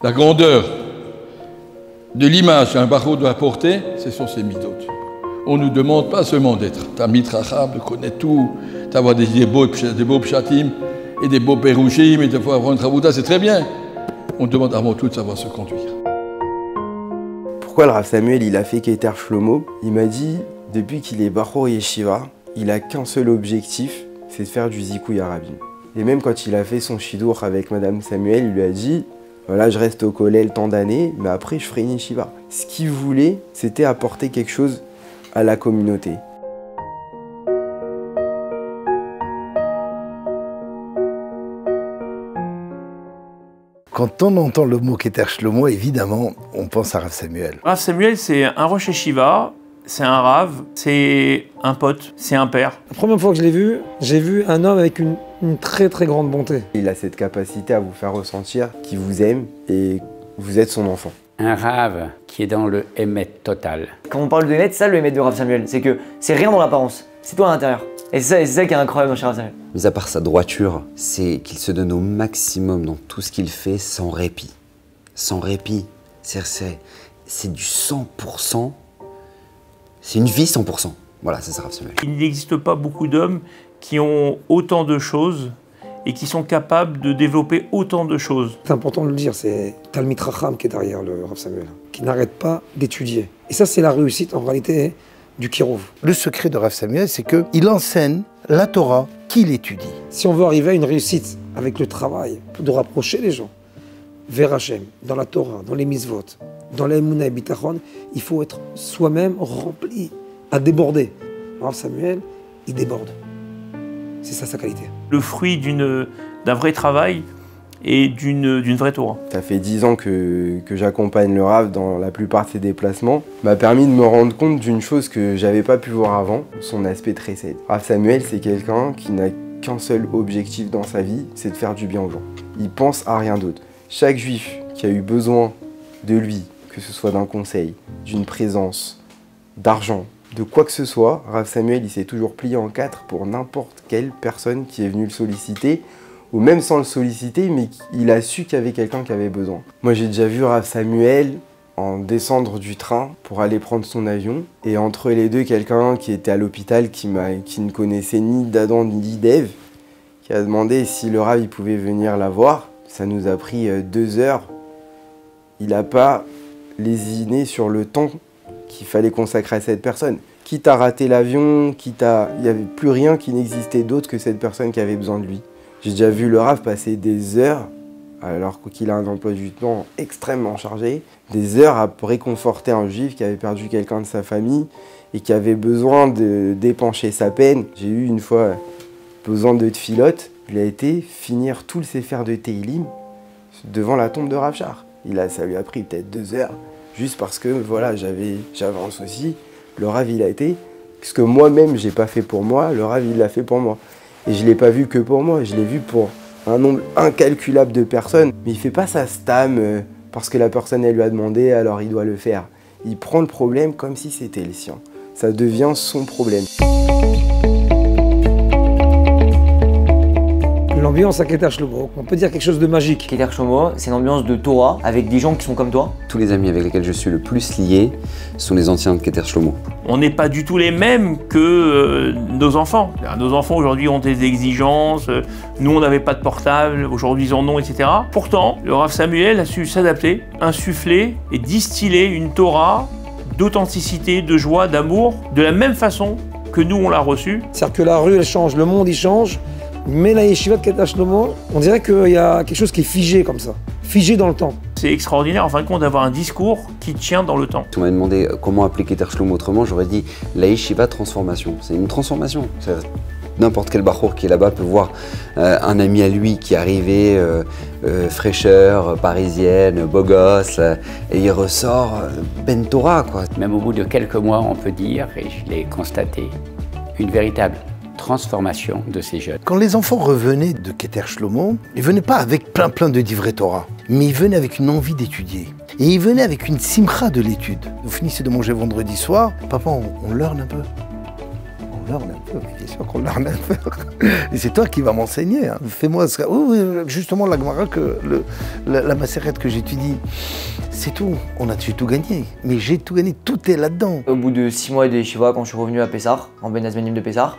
La grandeur de l'image qu'un barreau doit porter, ce sont ses midotes. On ne nous demande pas seulement d'être Tamid Racham, de connaître tout, d'avoir des beaux pshatim et des beaux perushim et de pouvoir avoir une travauda, c'est très bien. On demande avant tout de savoir se conduire. Pourquoi le Rav Samuel il a fait Keter Shlomo? Il m'a dit, depuis qu'il est Bachor Yeshiva, il a qu'un seul objectif, c'est de faire du Zikouy Arabim. Et même quand il a fait son Shidour avec Madame Samuel, il lui a dit, voilà, je reste au Kollel tant d'années, mais après je ferai une Yeshiva. Ce qu'il voulait, c'était apporter quelque chose à la communauté. Quand on entend le mot Keter Shlomo, évidemment, on pense à Rav Samuel. Rav Samuel, c'est un Rosh Yeshiva, c'est un Rav, c'est un pote, c'est un père. La première fois que je l'ai vu, j'ai vu un homme avec une très très grande bonté. Il a cette capacité à vous faire ressentir qu'il vous aime et vous êtes son enfant. Un Rav qui est dans le Emet total. Quand on parle de Emet, c'est ça le Emet de Rav Samuel, c'est que c'est rien dans l'apparence, c'est toi à l'intérieur. Et c'est ça qui est incroyable chez Rav Samuel. Mis à part sa droiture, c'est qu'il se donne au maximum dans tout ce qu'il fait sans répit. Sans répit. C'est du 100%. C'est une vie 100%. Voilà, c'est ça Rav Samuel. Il n'existe pas beaucoup d'hommes qui ont autant de choses et qui sont capables de développer autant de choses. C'est important de le dire, c'est Talmid Racham qui est derrière le Rav Samuel, qui n'arrête pas d'étudier. Et ça, c'est la réussite en réalité du Kirov. Le secret de Rav Samuel, c'est qu'il enseigne la Torah qu'il étudie. Si on veut arriver à une réussite avec le travail, de rapprocher les gens vers Hachem, dans la Torah, dans les mitzvot, dans l'Emunah et Bitachon, il faut être soi-même rempli, à déborder. Rav Samuel, il déborde. C'est ça sa qualité. Le fruit d'un vrai travail et d'une vraie Torah. Ça fait 10 ans que j'accompagne le Rav dans la plupart de ses déplacements. M'a permis de me rendre compte d'une chose que j'avais pas pu voir avant, son aspect Chesed. Rav Samuel, c'est quelqu'un qui n'a qu'un seul objectif dans sa vie, c'est de faire du bien aux gens. Il pense à rien d'autre. Chaque juif qui a eu besoin de lui, que ce soit d'un conseil, d'une présence, d'argent, de quoi que ce soit, Rav Samuel il s'est toujours plié en 4 pour n'importe quelle personne qui est venue le solliciter, ou même sans le solliciter, mais il a su qu'il y avait quelqu'un qui avait besoin. Moi j'ai déjà vu Rav Samuel en descendre du train pour aller prendre son avion, et entre les deux, quelqu'un qui était à l'hôpital, qui ne connaissait ni d'Adam ni d'Ève, qui a demandé si le Rav il pouvait venir la voir. Ça nous a pris 2 heures. Il n'a pas lésiné sur le temps qu'il fallait consacrer à cette personne. Quitte à rater l'avion, il n'y avait plus rien qui n'existait d'autre que cette personne qui avait besoin de lui. J'ai déjà vu le Rav passer des heures, alors qu'il a un emploi du temps extrêmement chargé, des heures à réconforter un juif qui avait perdu quelqu'un de sa famille et qui avait besoin d'épancher sa peine. J'ai eu une fois besoin de tfilote, il a été finir tout le sefer de Teilim devant la tombe de Rav Shar. Ça lui a pris peut-être 2 heures, juste parce que voilà, j'avais un souci. Le Rav il a été, ce que moi-même j'ai pas fait pour moi, le Rav il l'a fait pour moi. Et je l'ai pas vu que pour moi, je l'ai vu pour un nombre incalculable de personnes. Mais il fait pas sa stam parce que la personne elle lui a demandé, alors il doit le faire. Il prend le problème comme si c'était le sien. Ça devient son problème. L'ambiance à Keter Shlomo, on peut dire quelque chose de magique. Keter Shlomo, c'est une ambiance de Torah avec des gens qui sont comme toi. Tous les amis avec lesquels je suis le plus lié sont les anciens de Keter Shlomo. On n'est pas du tout les mêmes que nos enfants. Nos enfants aujourd'hui ont des exigences, nous on n'avait pas de portable, aujourd'hui ils en ont, etc. Pourtant, le Rav Samuel a su s'adapter, insuffler et distiller une Torah d'authenticité, de joie, d'amour, de la même façon que nous on l'a reçue. C'est-à-dire que la rue elle change, le monde il change, mais la yeshiva de Keter Shlomo, on dirait qu'il y a quelque chose qui est figé comme ça, figé dans le temps. C'est extraordinaire en fin de compte d'avoir un discours qui tient dans le temps. Si on m'avait demandé comment appeler Keter Shlomo autrement, j'aurais dit la yeshiva transformation. C'est une transformation. N'importe quel bachour qui est là-bas peut voir un ami à lui qui est arrivé, fraîcheur, parisienne, beau gosse, et il ressort Ben Torah, quoi. Même au bout de quelques mois, on peut dire, et je l'ai constaté, une véritable transformation de ces jeunes. Quand les enfants revenaient de Keter Shlomo, ils venaient pas avec plein de divrei Torah, mais ils venaient avec une envie d'étudier. Et ils venaient avec une simcha de l'étude. Vous finissez de manger vendredi soir, papa, on learn un peu. l'arme un peu, bien sûr qu'on l'arme un peu. Et c'est toi qui vas m'enseigner. Hein. Fais-moi ça. Oui, justement, la Gemara, la Maseret que j'étudie, c'est tout. J'ai tout gagné. Mais j'ai tout gagné, tout est là-dedans. Au bout de 6 mois de yeshiva, quand je suis revenu à Pessar, en Ben Azmanim de Pessar,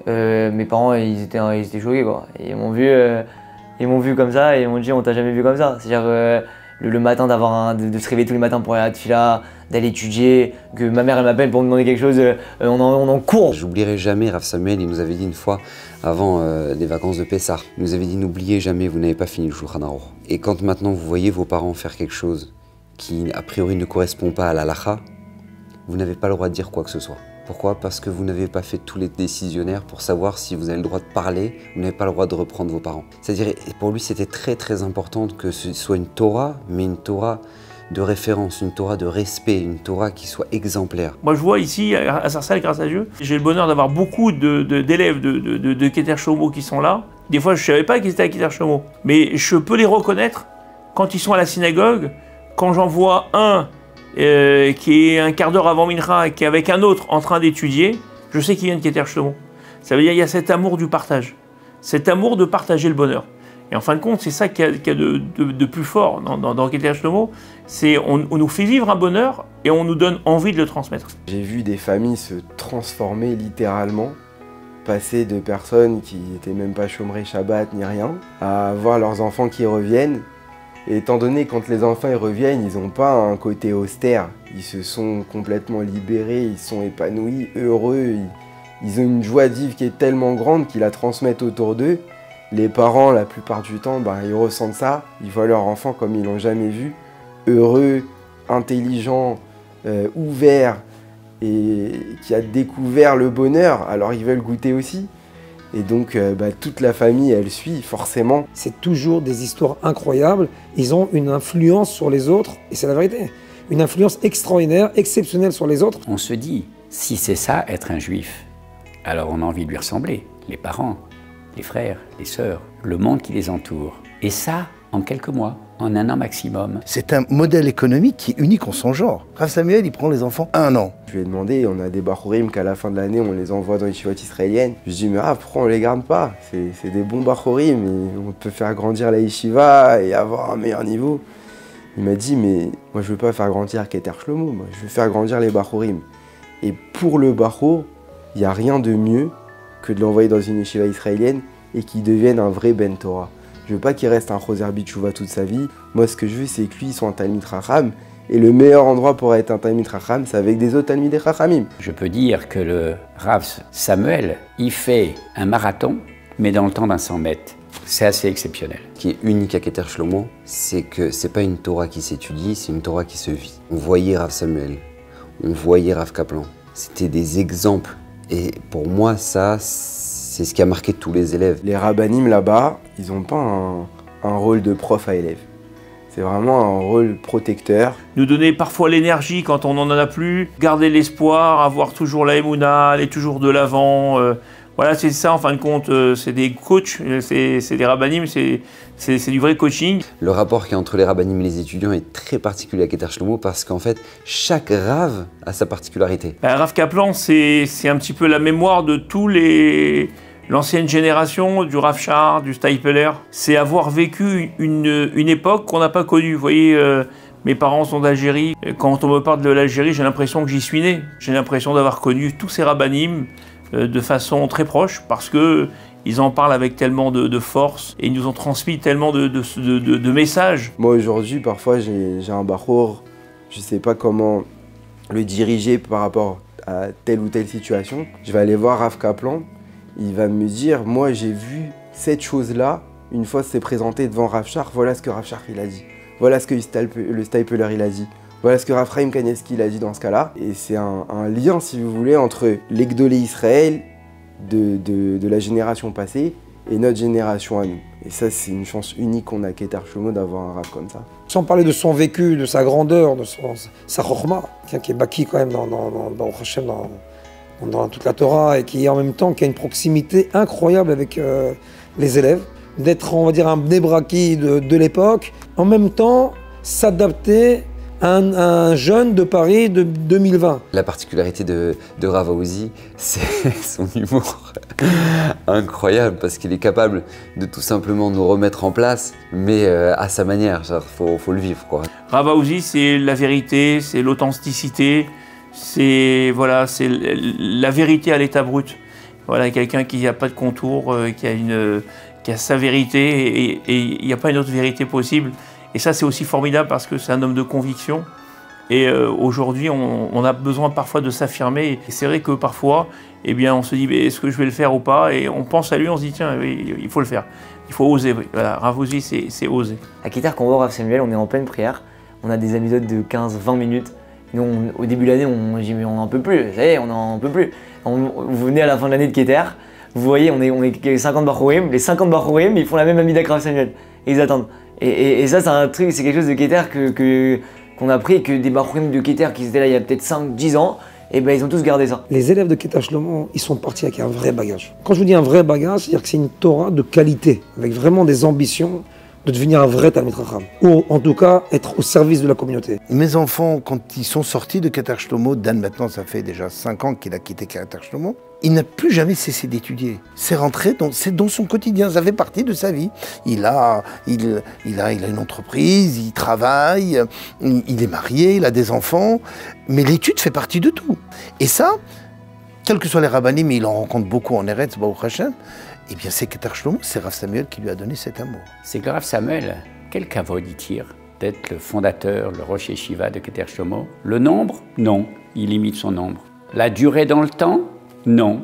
mes parents ils étaient choqués quoi. Ils m'ont vu comme ça et ils m'ont dit on t'a jamais vu comme ça. C'est-à-dire le matin de se réveiller tous les matins pour aller à la tfila, d'aller étudier, que ma mère elle m'appelle pour me demander quelque chose, on en court. J'oublierai jamais Rav Samuel, il nous avait dit une fois avant les vacances de Pessah, il nous avait dit n'oubliez jamais, vous n'avez pas fini le Shulchan Aruch. Et quand maintenant vous voyez vos parents faire quelque chose qui a priori ne correspond pas à la halakha, vous n'avez pas le droit de dire quoi que ce soit. Pourquoi? Parce que vous n'avez pas fait tous les décisionnaires pour savoir si vous avez le droit de parler, vous n'avez pas le droit de reprendre vos parents. C'est-à-dire, pour lui, c'était très très important que ce soit une Torah, mais une Torah de référence, une Torah de respect, une Torah qui soit exemplaire. Moi, je vois ici, à Sarcelles, grâce à Dieu, j'ai le bonheur d'avoir beaucoup d'élèves de Keter Shlomo qui sont là. Des fois, je ne savais pas qu'ils étaient à Keter Shlomo, mais je peux les reconnaître quand ils sont à la synagogue, quand j'en vois un qui est un quart d'heure avant Mincha et qui est avec un autre en train d'étudier, je sais qu'il vient de Keter Shlomo. Ça veut dire qu'il y a cet amour du partage, cet amour de partager le bonheur. Et en fin de compte, c'est ça qu'il y a de plus fort dans Keter Shlomo, c'est on nous fait vivre un bonheur et on nous donne envie de le transmettre. J'ai vu des familles se transformer littéralement, passer de personnes qui n'étaient même pas chômeurs Shabbat ni rien, à voir leurs enfants qui reviennent. Et étant donné quand les enfants ils reviennent, ils n'ont pas un côté austère, ils se sont complètement libérés, ils sont épanouis, heureux, ils ont une joie de vivre qui est tellement grande qu'ils la transmettent autour d'eux. Les parents, la plupart du temps, ils ressentent ça, ils voient leur enfant comme ils l'ont jamais vu, heureux, intelligent, ouvert, et qui a découvert le bonheur, alors ils veulent goûter aussi. Et donc toute la famille, elle suit forcément. C'est toujours des histoires incroyables, ils ont une influence sur les autres, et c'est la vérité. Une influence extraordinaire, exceptionnelle sur les autres. On se dit, si c'est ça, être un juif, alors on a envie de lui ressembler, les parents, les frères, les sœurs, le monde qui les entoure. Et ça, en quelques mois, en un an maximum. C'est un modèle économique qui est unique en son genre. Rav Samuel, il prend les enfants 1 an. Je lui ai demandé, on a des bachorim qu'à la fin de l'année, on les envoie dans les yeshivot israéliennes. Je lui ai dit, mais pourquoi on les garde pas? C'est des bons bachorim, et on peut faire grandir la yeshiva et avoir un meilleur niveau. Il m'a dit, mais moi je veux pas faire grandir Keter Shlomo, moi je veux faire grandir les bachorim. Et pour le bachor, il n'y a rien de mieux que de l'envoyer dans une yeshiva israélienne et qu'il devienne un vrai Ben Torah. Je veux pas qu'il reste un Choser Bitchouva toute sa vie. Moi, ce que je veux, c'est que lui, il soit un Talmid Chacham. Et le meilleur endroit pour être un Talmid Chacham, c'est avec des autres Talmidei Chachamim. Je peux dire que le Rav Samuel, il fait un marathon, mais dans le temps d'un 100 mètres. C'est assez exceptionnel. Ce qui est unique à Keter Shlomo, c'est que c'est pas une Torah qui s'étudie, c'est une Torah qui se vit. On voyait Rav Samuel, on voyait Rav Kaplan. C'était des exemples. Et pour moi, ça, c'est ce qui a marqué tous les élèves. Les rabbanim là-bas, ils n'ont pas un rôle de prof à élève. C'est vraiment un rôle protecteur. Nous donner parfois l'énergie quand on n'en a plus, garder l'espoir, avoir toujours la émouna, aller toujours de l'avant. Voilà, c'est ça en fin de compte, c'est des coachs, c'est des rabbanim, c'est du vrai coaching. Le rapport qu'il y a entre les rabbanim et les étudiants est très particulier à Keter Shlomo parce qu'en fait, chaque rav a sa particularité. Rav Kaplan, c'est un petit peu la mémoire de tous l'ancienne génération, du Rav Shar, du Steipeler. C'est avoir vécu une époque qu'on n'a pas connue. Vous voyez, mes parents sont d'Algérie. Quand on me parle de l'Algérie, j'ai l'impression que j'y suis né. J'ai l'impression d'avoir connu tous ces rabbanim de façon très proche parce qu'ils en parlent avec tellement de force et ils nous ont transmis tellement de messages. Moi aujourd'hui, parfois j'ai un bachor, je ne sais pas comment le diriger par rapport à telle ou telle situation. Je vais aller voir Rav Kaplan, il va me dire, moi j'ai vu cette chose-là, une fois c'est présenté devant Rav Shar, voilà ce que Rav Shar il a dit, voilà ce que le Steipeler il a dit. Voilà ce que Rav Chaim Kanievski il a dit dans ce cas-là. Et c'est un lien, si vous voulez, entre l'Egdolé Israël de la génération passée et notre génération à nous. Et ça, c'est une chance unique qu'on a à Keter Shlomo d'avoir un Rav comme ça. Sans parler de son vécu, de sa grandeur, de sa chorma, qui est baki quand même dans toute la Torah et qui en même temps qui a une proximité incroyable avec les élèves, d'être, on va dire, un bnei braki de l'époque, en même temps s'adapter un jeune de Paris de 2020. La particularité de Rav Aouzi, c'est son humour incroyable, parce qu'il est capable de tout simplement nous remettre en place, mais à sa manière, faut le vivre, quoi. Rav Aouzi, c'est la vérité, c'est l'authenticité, c'est voilà, la vérité à l'état brut. Voilà, quelqu'un qui n'a pas de contour, qui a sa vérité, et il n'y a pas une autre vérité possible. Et ça, c'est aussi formidable parce que c'est un homme de conviction. Et aujourd'hui, on a besoin parfois de s'affirmer. Et c'est vrai que parfois, eh bien, on se dit, est-ce que je vais le faire ou pas? Et on pense à lui, on se dit, tiens, il faut le faire. Il faut oser. Voilà, Rav Aouzi, c'est oser. À Keter, quand on voit Rav Samuel, on est en pleine prière. On a des épisodes de 15-20 minutes. Nous, au début de l'année, on dit, mais on n'en peut plus. Ça y est, on n'en peut plus. Vous venez à la fin de l'année de Keter, vous voyez, on est 50 Bachorim. Les 50 Bachorim, ils font la même amida que Rav Samuel. Et ils attendent. Et ça, c'est un truc, c'est quelque chose de Keter qu'on a pris, que des Bachorim de Keter qui étaient là il y a peut-être 5-10 ans, et ben ils ont tous gardé ça. Les élèves de Keter Shlomo, ils sont partis avec un vrai bagage. Quand je vous dis un vrai bagage, c'est-à-dire que c'est une Torah de qualité, avec vraiment des ambitions de devenir un vrai Talmid Chacham, ou en tout cas être au service de la communauté. Mes enfants, quand ils sont sortis de Keter Shlomo, Dan maintenant ça fait déjà 5 ans qu'il a quitté Keter Shlomo, il n'a plus jamais cessé d'étudier. C'est rentré, c'est dans son quotidien, ça fait partie de sa vie. Il a une entreprise, il travaille, il est marié, il a des enfants, mais l'étude fait partie de tout. Et ça, quels que soient les rabbanim, il en rencontre beaucoup en Eretz, Baruch Hashem, eh bien c'est Keter Shlomo, c'est Rav Samuel qui lui a donné cet amour. C'est que Rav Samuel, quel kavod il tire d'être le fondateur, le Rosh Yeshiva de Keter Shlomo. Le nombre? Non, il limite son nombre. La durée dans le temps? Non,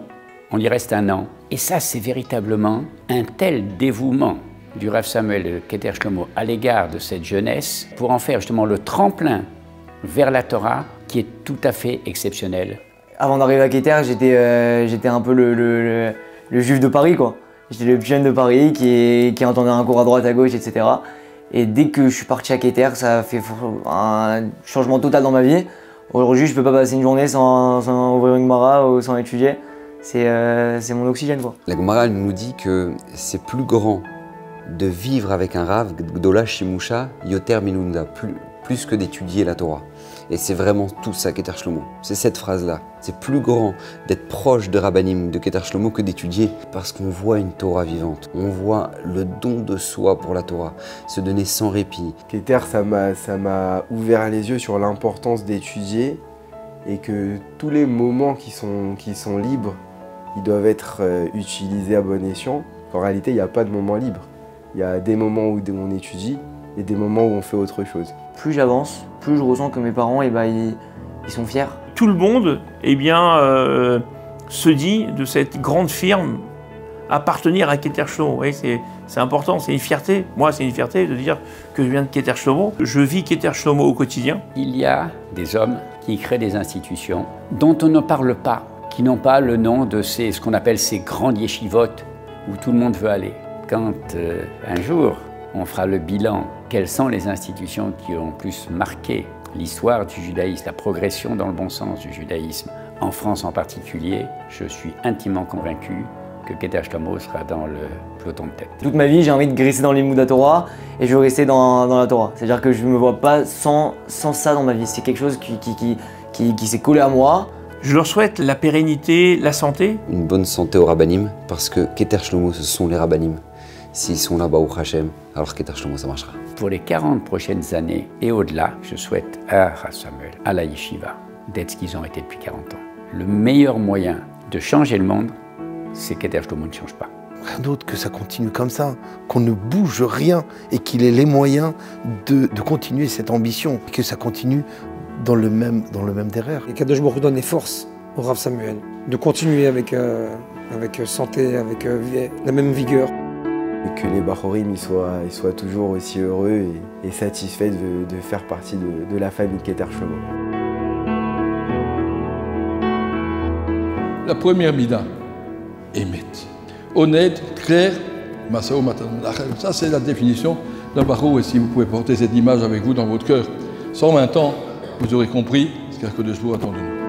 on y reste 1 an. Et ça, c'est véritablement un tel dévouement du Rav Samuel de Keter Shlomo à l'égard de cette jeunesse pour en faire justement le tremplin vers la Torah qui est tout à fait exceptionnel. Avant d'arriver à Keter, j'étais un peu le juif de Paris, quoi. J'étais le petit jeune de Paris qui entendait un cours à droite, à gauche, etc. Et dès que je suis parti à Keter, ça a fait un changement total dans ma vie. Aujourd'hui, je peux pas passer une journée sans ouvrir une Gemara ou sans étudier. C'est mon oxygène, quoi. La Gemara nous dit que c'est plus grand de vivre avec un Rav, Gdola Shimusha, Yoter Minunda, plus que d'étudier la Torah. Et c'est vraiment tout ça, Keter Shlomo. C'est cette phrase-là. C'est plus grand d'être proche de Rabbanim, de Keter Shlomo, que d'étudier. Parce qu'on voit une Torah vivante. On voit le don de soi pour la Torah, se donner sans répit. Keter, ça m'a ouvert les yeux sur l'importance d'étudier et que tous les moments qui sont libres, ils doivent être utilisés à bon escient. En réalité, il n'y a pas de moment libre. Il y a des moments où on étudie et des moments où on fait autre chose. Plus j'avance, plus je ressens que mes parents, ils sont fiers. Tout le monde, eh bien, se dit de cette grande firme appartenir à Keter Shlomo. Oui, c'est important, c'est une fierté. Moi, c'est une fierté de dire que je viens de Keter Shlomo. Je vis Keter Shlomo au quotidien. Il y a des hommes qui créent des institutions dont on ne parle pas, qui n'ont pas le nom de ce qu'on appelle ces grandes yeshivotes où tout le monde veut aller. Quand un jour, on fera le bilan, quelles sont les institutions qui ont plus marqué l'histoire du judaïsme, la progression dans le bon sens du judaïsme, en France en particulier, je suis intimement convaincu que Keter Shlomo sera dans le peloton de tête. Toute ma vie, j'ai envie de glisser dans les Limud Torah et je veux rester dans la Torah. C'est-à-dire que je ne me vois pas sans ça dans ma vie. C'est quelque chose qui s'est collé à moi. Je leur souhaite la pérennité, la santé. Une bonne santé aux Rabbanim, parce que Keter Shlomo, ce sont les Rabbanim. S'ils sont là-bas au Hachem, alors Keter Shlomo, ça marchera. Pour les 40 prochaines années et au-delà, je souhaite à Rav Samuel, à la Yeshiva, d'être ce qu'ils ont été depuis 40 ans. Le meilleur moyen de changer le monde, c'est Keter Shlomo ne change pas. Rien d'autre que ça continue comme ça, qu'on ne bouge rien et qu'il ait les moyens de continuer cette ambition, que ça continue dans le même derrière. Et Kadosh Baruch Hu donne les forces au Rav Samuel de continuer avec santé, avec la même vigueur. Et que les Bachorim ils soient toujours aussi heureux et satisfaits de faire partie de la famille Keter Shlomo. La première mida, émet. Honnête, clair, Masao Matan Menachem. Ça, c'est la définition d'un Bachor. Et si vous pouvez porter cette image avec vous dans votre cœur, 120 ans, vous aurez compris ce qu'Akadosh Baruch Hu attend de nous.